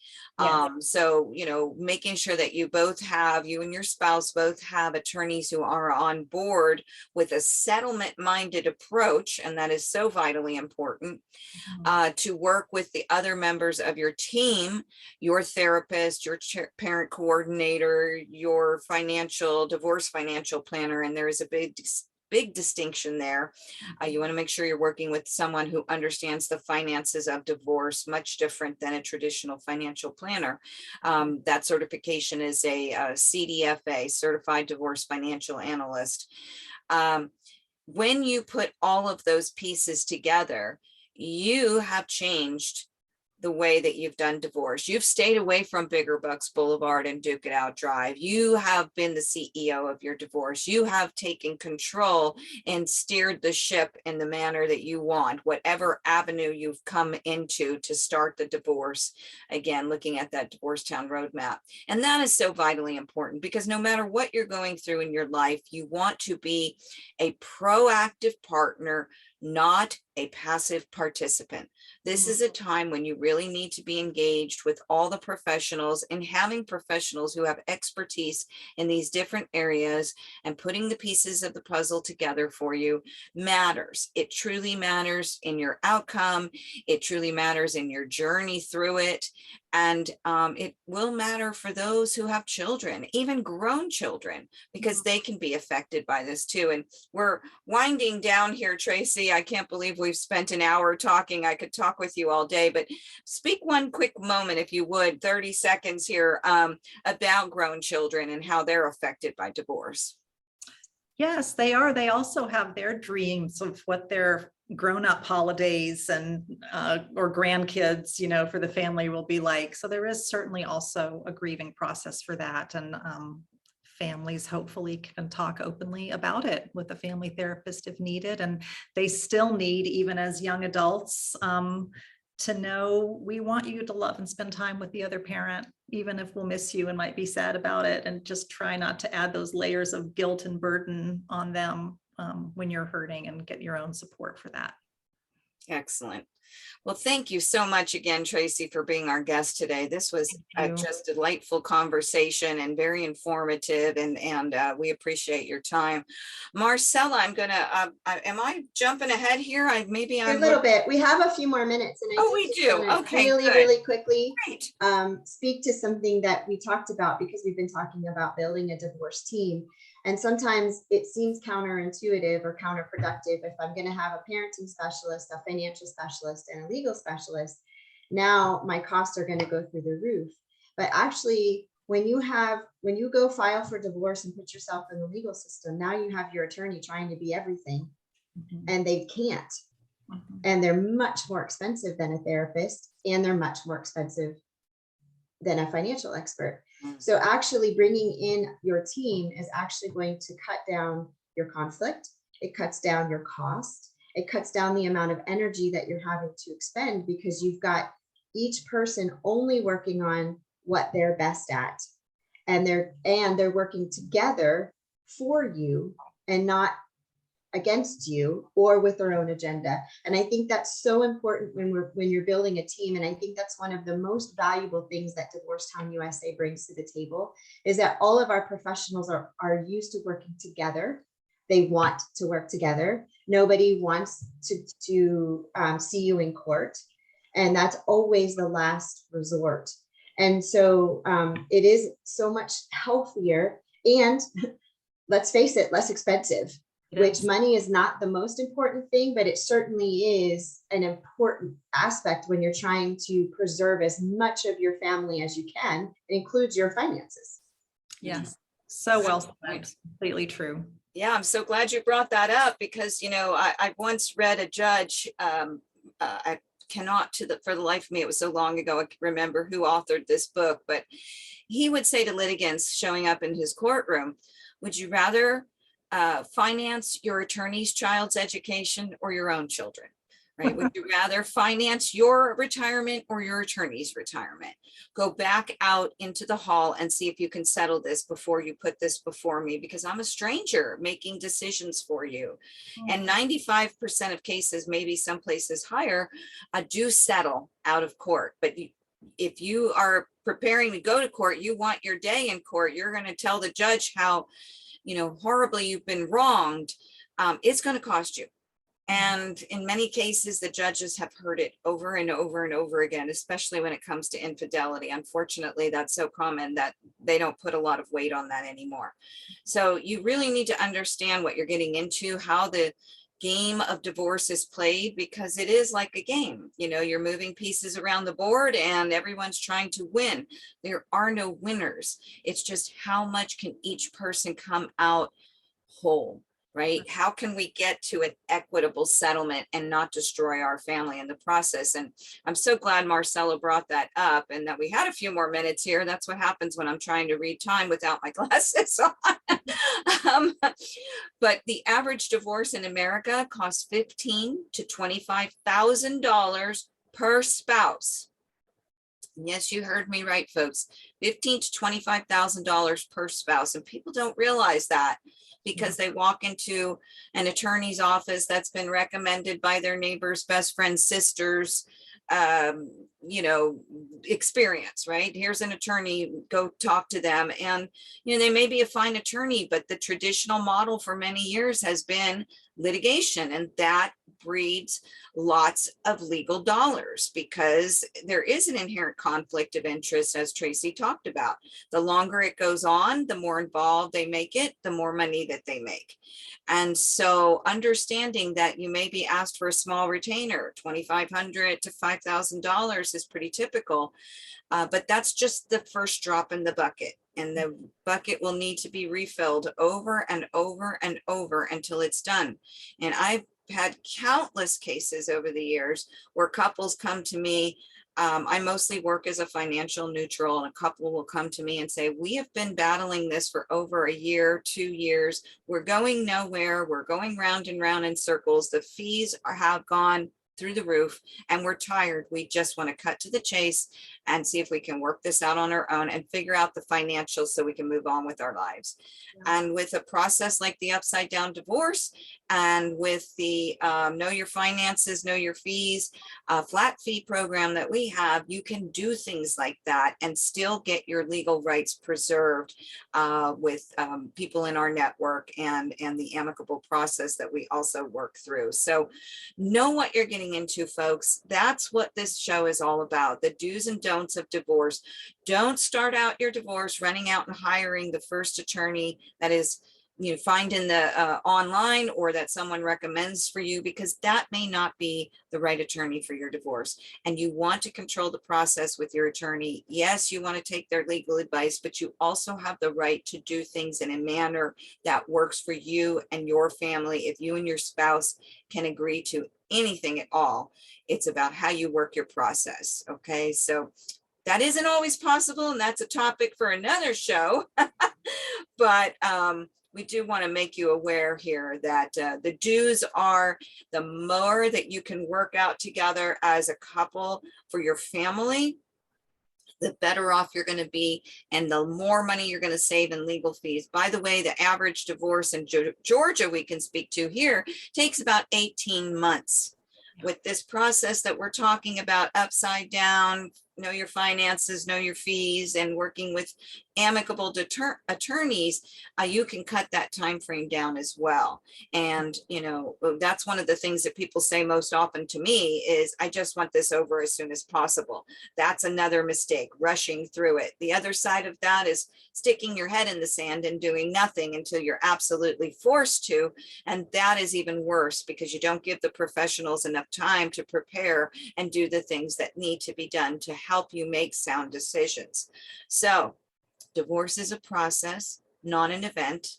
So, you know, making sure that you and your spouse both have attorneys who are on board with a settlement minded approach. And that is so vitally important, to work with the other members of your team, your therapist, your parent coordinator, your divorce financial planner. And there is a big distinction there. You want to make sure you're working with someone who understands the finances of divorce, much different than a traditional financial planner. That certification is a CDFA, Certified Divorce Financial Analyst. When you put all of those pieces together, you have changed the way that you've done divorce. You've stayed away from Bigger Bucks Boulevard and Duke It Out Drive. You have been the CEO of your divorce. You have taken control and steered the ship in the manner that you want, whatever avenue you've come into to start the divorce. Again, looking at that Divorce Town roadmap. And that is so vitally important, because no matter what you're going through in your life, you want to be a proactive partner, not a passive participant. This is a time when you really need to be engaged with all the professionals, and having professionals who have expertise in these different areas and putting the pieces of the puzzle together for you matters. It truly matters in your outcome. It truly matters in your journey through it. And it will matter for those who have children, even grown children, because they can be affected by this too. And we're winding down here, Tracy. I can't believe we've spent an hour talking. I could talk with you all day, but speak one quick moment, if you would, 30 seconds here, about grown children and how they're affected by divorce. Yes, they are. They also have their dreams of what their grown-up holidays and or grandkids, you know, for the family will be like. So there is certainly also a grieving process for that. And families hopefully can talk openly about it with a family therapist if needed. And they still need, even as young adults, to know we want you to love and spend time with the other parent, even if we'll miss you and might be sad about it, and just try not to add those layers of guilt and burden on them when you're hurting, and get your own support for that. Excellent. Well, thank you so much again, Tracy, for being our guest today. This was Thank you. just a delightful conversation and very informative, and we appreciate your time. Marcella, I'm gonna, am I jumping ahead here? A little bit. We have a few more minutes, and I Oh, we just do. wanna Okay, really, good. really quickly Great. speak to something that we talked about, because we've been talking about building a divorce team. And sometimes it seems counterintuitive or counterproductive. If I'm going to have a parenting specialist, a financial specialist, and a legal specialist, now my costs are going to go through the roof. But actually, when you go file for divorce and put yourself in the legal system, now you have your attorney trying to be everything, and they can't. And they're much more expensive than a therapist, and they're much more expensive than a financial expert. So actually bringing in your team is actually going to cut down your conflict. It cuts down your cost. It cuts down the amount of energy that you're having to expend, because you've got each person only working on what they're best at. And they're working together for you and not against you or with their own agenda. And I think that's so important when you're building a team. And I think that's one of the most valuable things that Divorce Town USA brings to the table, is that all of our professionals are used to working together. They want to work together. Nobody wants to see you in court. And that's always the last resort. And so it is so much healthier, and let's face it, less expensive. Which money is not the most important thing, but it certainly is an important aspect when you're trying to preserve as much of your family as you can. It includes your finances. Yes, so well said. Completely true. Yeah, I'm so glad you brought that up, because, you know, I once read a judge, I cannot for the life of me, it was so long ago, I can't remember who authored this book, but he would say to litigants showing up in his courtroom, would you rather finance your attorney's child's education or your own children, right? Would you rather finance your retirement or your attorney's retirement? Go back out into the hall and see if you can settle this before you put this before me, because I'm a stranger making decisions for you. And 95% of cases, maybe some places higher, do settle out of court. But if you are preparing to go to court, you want your day in court, you're going to tell the judge how, you know, horribly you've been wronged, it's going to cost you. And in many cases, the judges have heard it over and over and over again, especially when it comes to infidelity. Unfortunately, that's so common that they don't put a lot of weight on that anymore. So you really need to understand what you're getting into, how the game of divorce is played, because it is like a game. You know, you're moving pieces around the board and everyone's trying to win. There are no winners. It's just how much can each person come out whole, right? How can we get to an equitable settlement and not destroy our family in the process? And I'm so glad Marcella brought that up, and that we had a few more minutes here. That's what happens when I'm trying to read time without my glasses on. But the average divorce in America costs $15,000 to $25,000 per spouse. Yes, you heard me right, folks. $15,000 to $25,000 per spouse. And people don't realize that, because they walk into an attorney's office that's been recommended by their neighbors, best friends, sisters, you know, experience, right? Here's an attorney, go talk to them. And, you know, they may be a fine attorney, but the traditional model for many years has been litigation, and that breeds lots of legal dollars, because there is an inherent conflict of interest, as Tracy talked about. The longer it goes on, the more involved they make it, the more money that they make. And so understanding that you may be asked for a small retainer, $2,500 to $5,000 is pretty typical, but that's just the first drop in the bucket. And the bucket will need to be refilled over and over and over until it's done. And I've had countless cases over the years where couples come to me. I mostly work as a financial neutral, and a couple will come to me and say, we have been battling this for over a year, 2 years. We're going nowhere. We're going round and round in circles. The fees have gone through the roof and we're tired. We just want to cut to the chase and see if we can work this out on our own and figure out the financials so we can move on with our lives. Yeah. And with a process like the upside down divorce, And with the Know Your Finances, Know Your Fees, flat fee program that we have, you can do things like that and still get your legal rights preserved with people in our network and the amicable process that we also work through. So know what you're getting into, folks. That's what this show is all about, the do's and don'ts of divorce. Don't start out your divorce running out and hiring the first attorney that is find in the online or that someone recommends for you, because that may not be the right attorney for your divorce. And you want to control the process with your attorney. Yes, you want to take their legal advice, but you also have the right to do things in a manner that works for you and your family. If you and your spouse can agree to anything at all, it's about how you work your process. Okay, so that isn't always possible, and that's a topic for another show. But we do want to make you aware here that the dues are the more that you can work out together as a couple for your family, the better off you're going to be, and the more money you're going to save in legal fees. By the way, the average divorce in Georgia we can speak to here takes about 18 months. With this process that we're talking about, upside down, know your finances, know your fees, and working with amicable attorneys, you can cut that time frame down as well. And that's one of the things that people say most often to me is, I just want this over as soon as possible. That's another mistake, rushing through it. The other side of that is sticking your head in the sand and doing nothing until you're absolutely forced to. And that is even worse, because you don't give the professionals enough time to prepare and do the things that need to be done to help you make sound decisions. So divorce is a process, not an event.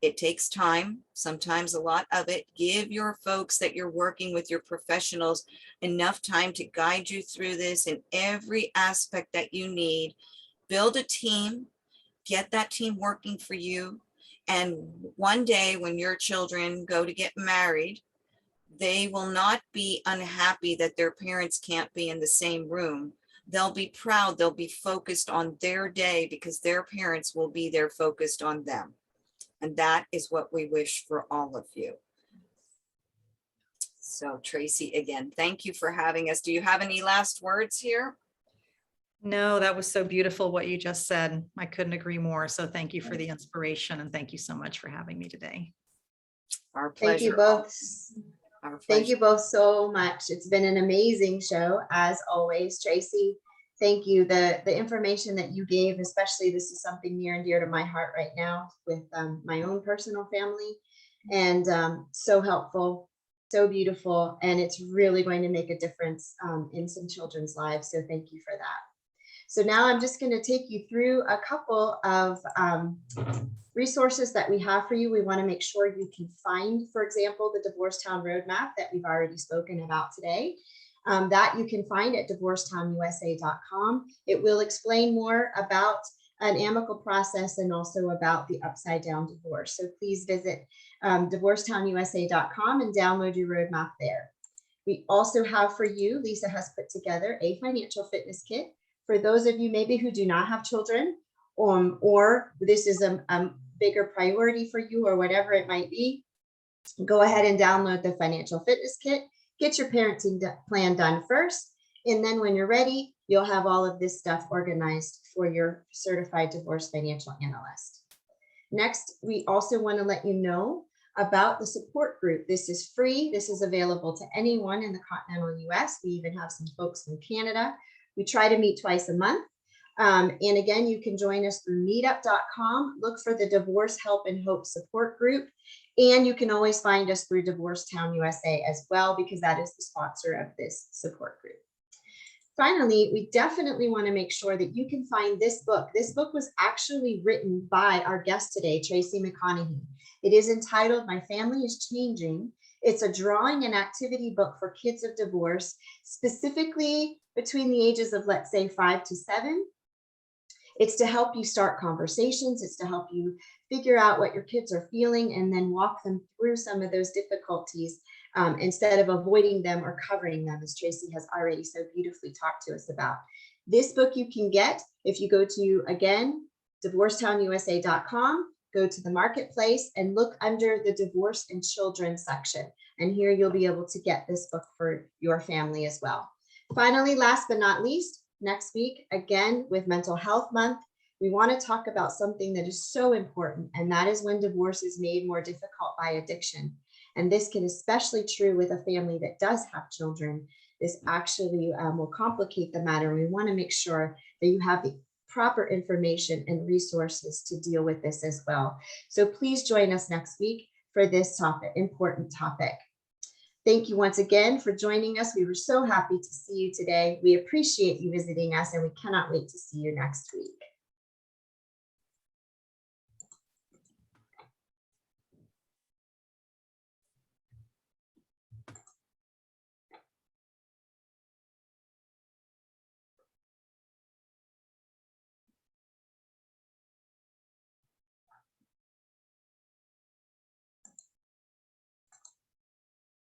It takes time, sometimes a lot of it. Give your folks that you're working with, your professionals, enough time to guide you through this in every aspect that you need. Build a team, get that team working for you. And one day when your children go to get married, they will not be unhappy that their parents can't be in the same room. They'll be proud, they'll be focused on their day because their parents will be there focused on them. And that is what we wish for all of you. So Tracy, again, thank you for having us. Do you have any last words here? No, that was so beautiful what you just said. I couldn't agree more. So thank you for the inspiration, and thank you so much for having me today. Our pleasure. Thank you both. Our pleasure. Thank you both so much. It's been an amazing show, as always. Tracy, thank you. The information that you gave, especially, this is something near and dear to my heart right now with my own personal family, and so helpful, so beautiful, and it's really going to make a difference in some children's lives. So thank you for that. So now I'm just going to take you through a couple of resources that we have for you. We want to make sure you can find, for example, the Divorcetown Roadmap that we've already spoken about today. That you can find at divorcetownusa.com. It will explain more about an amicable process and also about the upside down divorce. So please visit divorcetownusa.com and download your roadmap there. We also have for you, Lisa has put together a financial fitness kit for those of you maybe who do not have children, or this is a bigger priority for you, or whatever it might be. Go ahead and download the financial fitness kit. Get your parenting plan done first, and then when you're ready, you'll have all of this stuff organized for your certified divorce financial analyst. Next, we also want to let you know about the support group. This is free. This is available to anyone in the continental US. We even have some folks from Canada. We try to meet twice a month. And again, you can join us through meetup.com. Look for the Divorce Help and Hope support group. And you can always find us through Divorcetown USA as well, because that is the sponsor of this support group. Finally, we definitely want to make sure that you can find this book. This book was actually written by our guest today, Tracy McConaghie. It is entitled My Family is Changing. It's a drawing and activity book for kids of divorce, specifically between the ages of, let's say, 5 to 7. It's to help you start conversations. It's to help you figure out what your kids are feeling and then walk them through some of those difficulties instead of avoiding them or covering them, as Tracy has already so beautifully talked to us about. This book you can get if you go to, again, divorcetownusa.com, go to the marketplace and look under the divorce and children section. And here you'll be able to get this book for your family as well. Finally, last but not least, next week, again, with Mental Health Month, we want to talk about something that is so important, and that is when divorce is made more difficult by addiction. And this can especially true with a family that does have children. This actually will complicate the matter. We want to make sure that you have the proper information and resources to deal with this as well. So please join us next week for this topic, important topic. Thank you once again for joining us. We were so happy to see you today. We appreciate you visiting us, and we cannot wait to see you next week.